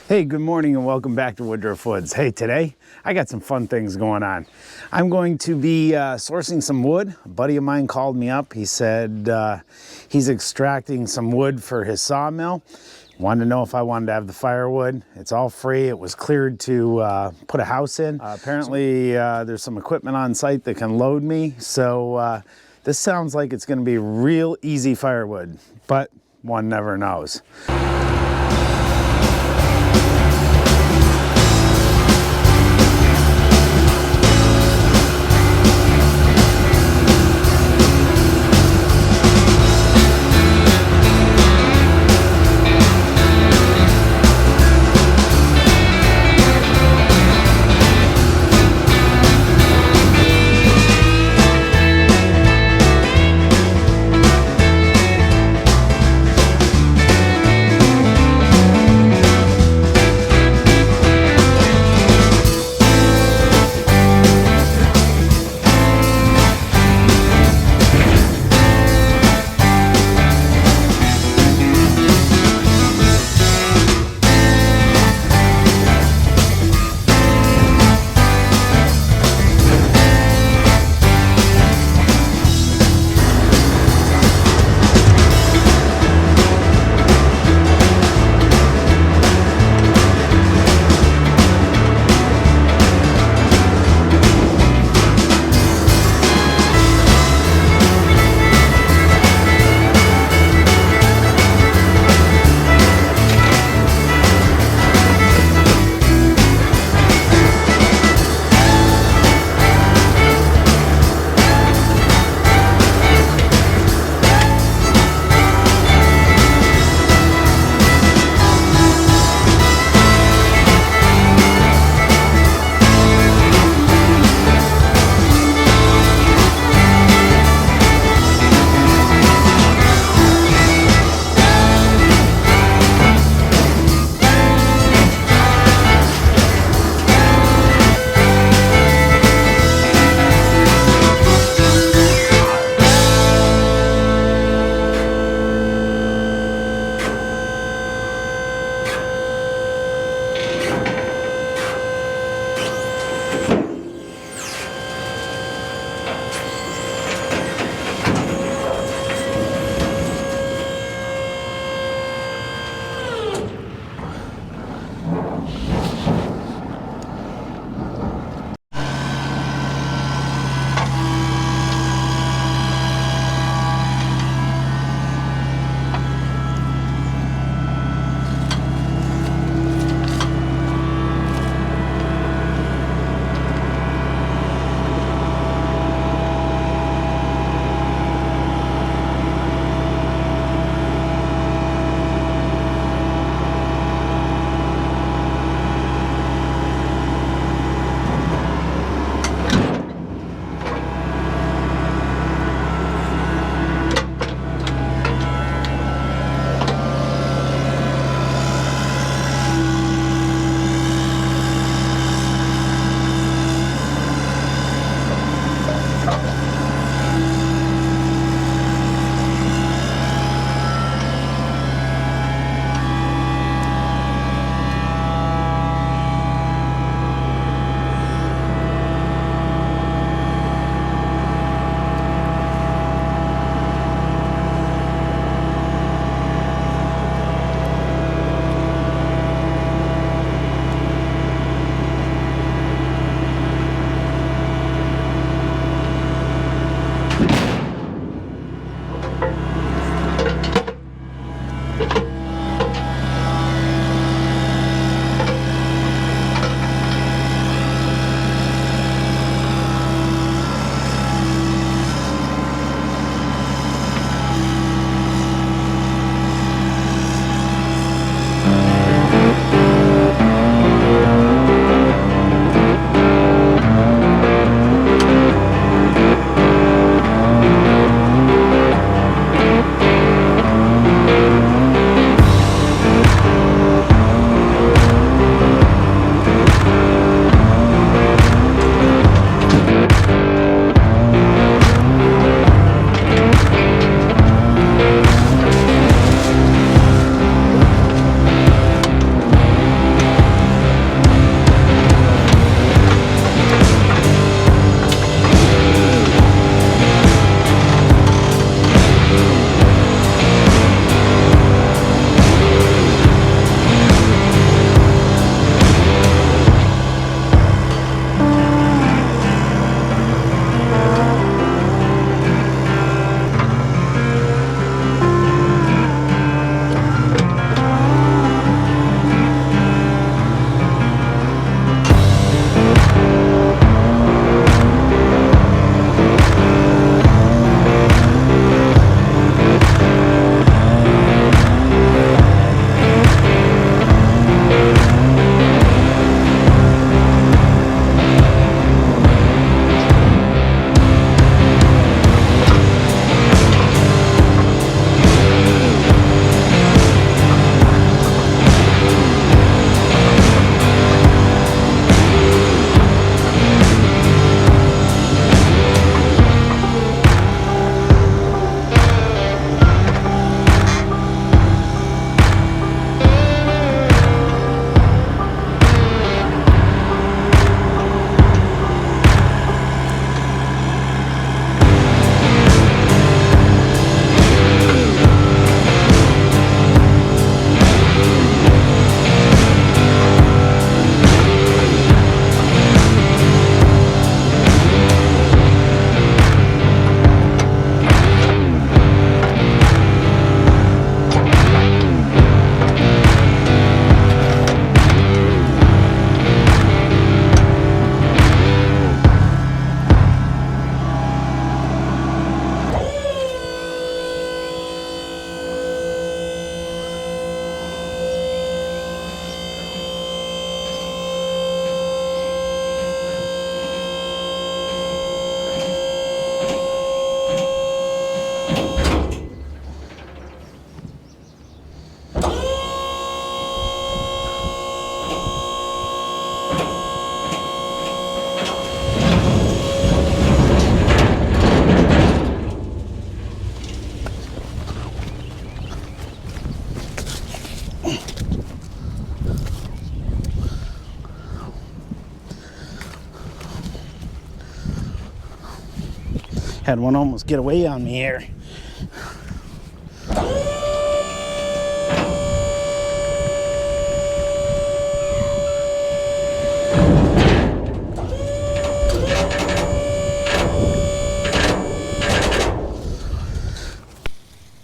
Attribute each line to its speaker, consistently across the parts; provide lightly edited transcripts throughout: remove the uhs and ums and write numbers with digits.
Speaker 1: Hey, good morning and welcome back to Woodruff Woods. Hey, today I got some fun things going on. I'm going to be sourcing some wood. A buddy of mine called me up. He said he's extracting some wood for his sawmill. Wanted to know if I wanted to have the firewood. It's all free. It was cleared to put a house in. Apparently there's some equipment on site that can load me. So this sounds like it's going to be real easy firewood, but one never knows. Had one almost get away on me here.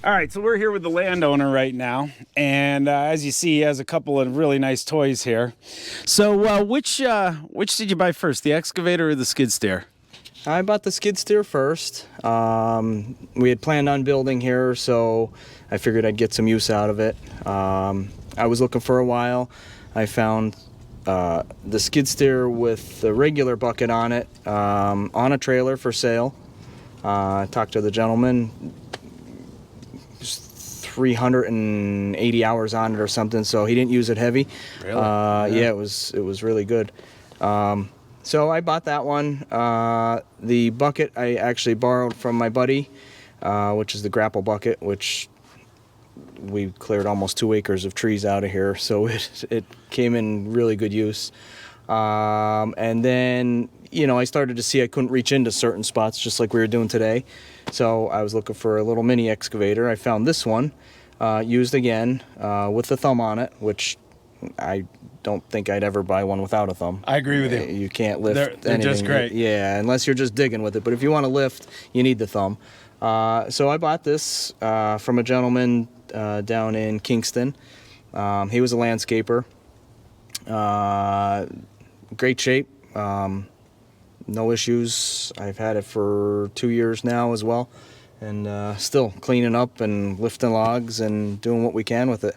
Speaker 1: All right, so we're here with the landowner right now, and as you see, he has a couple of really nice toys here. So which did you buy first, the excavator or the skid steer?
Speaker 2: I bought the skid steer first. We had planned on building here, so I figured I'd get some use out of it. I was looking for a while. I found the skid steer with the regular bucket on it on a trailer for sale. I talked to the gentleman. 380 hours on it or something, so he didn't use it heavy.
Speaker 1: Really?
Speaker 2: Yeah, it was really good. So I bought that one. The bucket I actually borrowed from my buddy, which is the grapple bucket, which we cleared almost 2 acres of trees out of here, so it came in really good use. And then, you know, I started to see I couldn't reach into certain spots, just like we were doing today. So I was looking for a little mini excavator. I found this one, used again, with the thumb on it, which I don't think I'd ever buy one without a thumb.
Speaker 1: I agree with you.
Speaker 2: You can't lift
Speaker 1: they're
Speaker 2: anything.
Speaker 1: just great.
Speaker 2: Yeah, unless you're just digging with it. But if you want to lift, you need the thumb. So I bought this from a gentleman down in Kingston. He was a landscaper. Great shape. No issues. I've had it for 2 years now as well, and still cleaning up and lifting logs and doing what we can with it.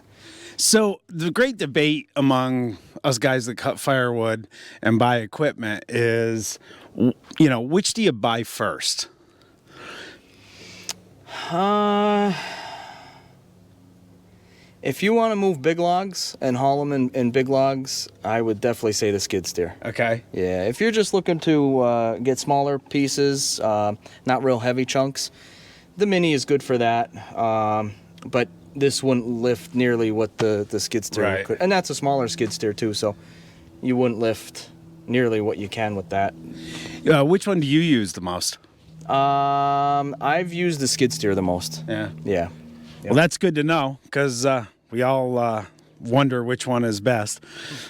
Speaker 1: So the great debate among us guys that cut firewood and buy equipment is, you know, which do you buy first?
Speaker 2: If you want to move big logs and haul them in big logs, I would definitely say the skid steer.
Speaker 1: Okay.
Speaker 2: Yeah, if you're just looking to get smaller pieces, not real heavy chunks, the mini is good for that. But this wouldn't lift nearly what the skid steer could. And that's a smaller skid steer too, so you wouldn't lift nearly what you can with that.
Speaker 1: Which one do you use the most?
Speaker 2: I've used the skid steer the most.
Speaker 1: Yeah.
Speaker 2: Yeah.
Speaker 1: Well, that's good to know, because we all wonder which one is best.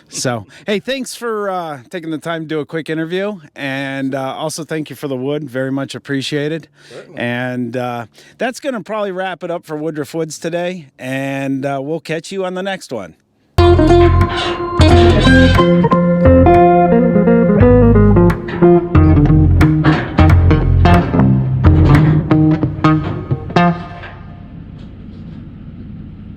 Speaker 1: So, hey, thanks for taking the time to do a quick interview. And also thank you for the wood. Very much appreciated.
Speaker 2: Certainly.
Speaker 1: And that's going to probably wrap it up for Woodruff Woods today. And we'll catch you on the next one.